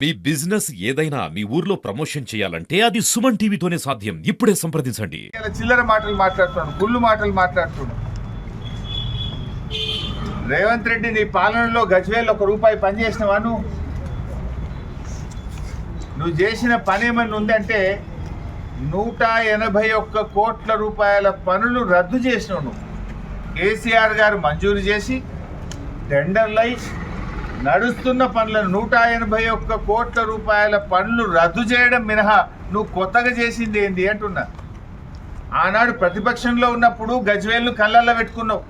మీ business ఏదైనా మీ ఊర్లో promotion చేయాలంటే అది సుమన్ టీవీతోనే సాధ్యం. ఇప్పుడే సంప్రదించండి. చిల్లర మాటలు మాట్లాడుతున్నాడు, కుళ్ళు మాటలు మాట్లాడుతున్నాడు. రేవంత్ రెడ్డి నీ పాలనలో గజ్వేల్ ₹1 పని చేసినవా? నువ్వు చేసిన పని ఏమన్నా ఉందంటే 181 కోట్ల రూపాయల పనులు రద్దు చేసినావు. నువ్వు కేసీఆర్ గారు మంజూరు చేసి టెండర్లై నడుస్తున్న పనులను 181 కోట్ల రూపాయల పనులు రద్దు చేయడం మినహా నువ్వు కొత్తగా చేసింది ఏంది అంటున్నా. ఆనాడు ప్రతిపక్షంలో ఉన్నప్పుడు గజ్వేల్ను కళ్ళల్లో పెట్టుకున్నావు,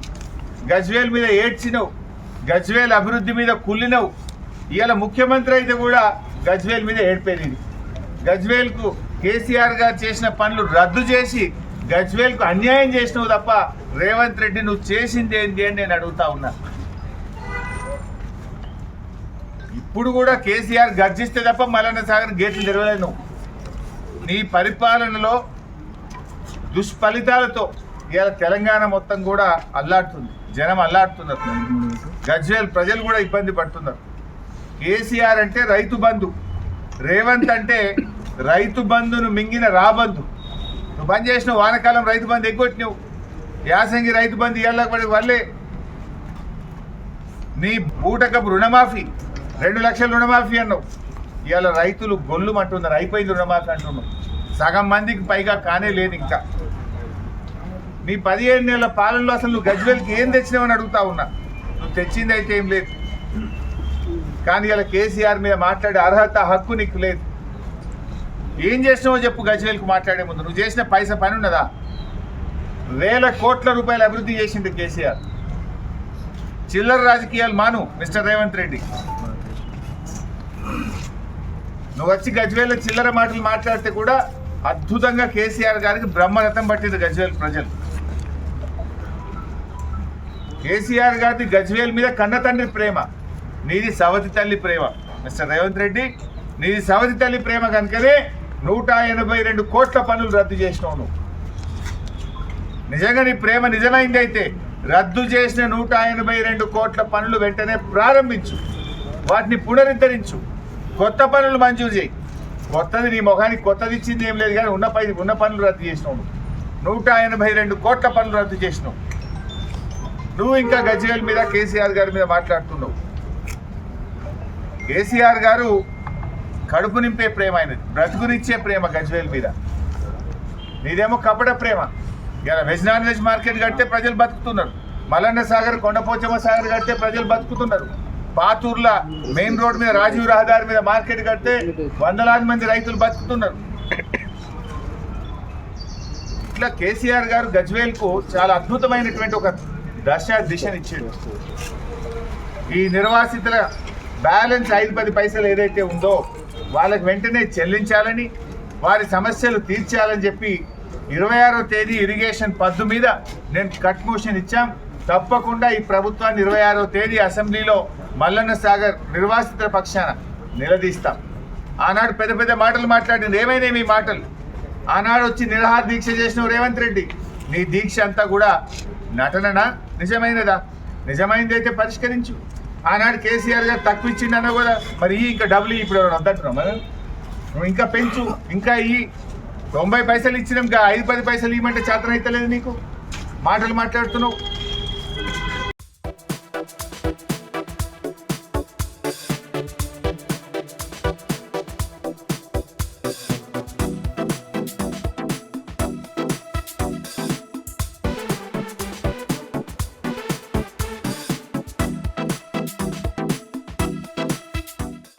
గజ్వేల్ మీద ఏడ్చినవు, గజ్వేల్ అభివృద్ధి మీద కుళ్ళినవు. ఇవాళ ముఖ్యమంత్రి అయితే కూడా గజ్వేల్ మీద ఏడ్పేది. గజ్వేల్కు కేసీఆర్ గారు చేసిన పనులు రద్దు చేసి గజ్వేల్కు అన్యాయం చేసినవు తప్ప రేవంత్ రెడ్డి నువ్వు చేసింది ఏంటి అని నేను అడుగుతా ఉన్నా. ఇప్పుడు కూడా కేసీఆర్ గర్జిస్తే తప్ప మల్లన్న సాగర్ గేట్లు తెరవలేదు. నువ్వు నీ పరిపాలనలో దుష్ఫలితాలతో ఇవాళ తెలంగాణ మొత్తం కూడా అల్లాడుతుంది, జనం అల్లాడుతున్నారు, గజ్వేల్ ప్రజలు కూడా ఇబ్బంది పడుతున్నారు. కేసీఆర్ అంటే రైతు బంధు, రేవంత్ అంటే రైతు బంధును మింగిన రాబంధు. నువ్వు బంద్ చేసిన వానకాలం రైతు బంధు ఎగ్గొట్టినావు, యాసంగి రైతు బంధు ఇవాళ వల్లే. నీ బూటకపు రుణమాఫీ 2 లక్షల రుణమాఫీ అన్నావు, ఇవాళ రైతులు గొల్లు అంటున్నారు, అయిపోయింది రుణమాఫీ అంటున్నావు. సగం మందికి పైగా కానే లేదు. ఇంకా నీ 15 నెలల పాలనలో అసలు నువ్వు గజ్వేల్కి ఏం తెచ్చినావని అడుగుతా ఉన్నా. నువ్వు తెచ్చింది అయితే ఏం లేదు, కానీ ఇలా కేసీఆర్ మీద మాట్లాడే అర్హత హక్కు నీకు లేదు. ఏం చేసినావో చెప్పు. గజ్వేల్కి మాట్లాడే ముందు నువ్వు చేసిన పని ఉన్నదా? 1000 కోట్ల రూపాయలు అభివృద్ధి చేసింది కేసీఆర్. చిల్లర రాజకీయాలు మాను మిస్టర్ రేవంత్ రెడ్డి. నువ్వు వచ్చి గజ్వేల్లో చిల్లర మాటలు మాట్లాడితే కూడా అద్భుతంగా కేసీఆర్ గారికి బ్రహ్మరథం పట్టింది గజ్వేల్ ప్రజలు. కేసీఆర్ గారి గజ్వేల్ మీద కన్న తండ్రి ప్రేమ, నీది సవతి తల్లి ప్రేమ. మిస్టర్ రేవంత్ రెడ్డి, నీది సవతి తల్లి ప్రేమ కనుకనే 182 కోట్ల పనులు రద్దు చేసినావు. నువ్వు నిజంగా నీ ప్రేమ నిజమైంది అయితే రద్దు చేసిన 182 కోట్ల పనులు వెంటనే ప్రారంభించు, వాటిని పునరుద్ధరించు, కొత్త పనులు మంజూరు చేయి. కొత్తది నీ మొహానికి కొత్తది ఇచ్చింది ఏం లేదు, కానీ ఉన్న పనులు రద్దు చేసినావు. 182 కోట్ల పనులు రద్దు చేసినావు. నువ్వు ఇంకా గజ్వేల్ మీద కేసీఆర్ గారి మీద మాట్లాడుతున్నావు. కేసీఆర్ గారు కడుపు నింపే ప్రేమ అయినది, బ్రతుకునిచ్చే ప్రేమ గజ్వేల్ మీద. నీదేమో కపట ప్రేమ. ఇలా వెజ్ నాన్ వెజ్ మార్కెట్ కడితే ప్రజలు బతుకుతున్నారు, మల్లన్న సాగర్ కొండపోచమ్మ సాగర్ కడితే ప్రజలు బతుకుతున్నారు, పాతూర్ల మెయిన్ రోడ్ మీద రాజీవ్ రహదారి మీద మార్కెట్ కడితే వందలాది మంది రైతులు బతుకుతున్నారు. ఇట్లా కేసీఆర్ గారు గజ్వేల్కు చాలా అద్భుతమైనటువంటి ఒక దిశనిచ్చాడు. ఈ నిర్వాసితుల బ్యాలెన్స్ 5-10 పైసలు ఏదైతే ఉందో వాళ్ళకి వెంటనే చెల్లించాలని, వారి సమస్యలు తీర్చాలని చెప్పి 26వ తేదీ ఇరిగేషన్ పద్దు మీద నేను కట్ మోషన్ ఇచ్చాం. తప్పకుండా ఈ ప్రభుత్వాన్ని 26వ తేదీ అసెంబ్లీలో మల్లన్న సాగర్ నిర్వాసితుల పక్షాన నిలదీస్తాం. ఆనాడు పెద్ద పెద్ద మాటలు మాట్లాడింది, ఏమైనా మీ మాటలు? ఆనాడు వచ్చి నిరాహార దీక్ష చేసిన రేవంత్ రెడ్డి, నీ దీక్ష అంతా కూడా నటననా, నిజమైనదా? నిజమైందైతే పరిష్కరించు. ఆనాడు కేసీఆర్ గారు తక్కువ ఇచ్చిండన్నా కూడా మరి ఇంకా డబ్బులు ఇప్పుడు ఎవరు వద్దంటున్నావు? మరి నువ్వు ఇంకా పెంచు, ఇంకా 90 పైసలు ఇచ్చినాం, ఇంకా 5-10 పైసలు ఇవ్వమంటే చేతనైతలేదు నీకు. మాటలు మాట్లాడుతున్నావు.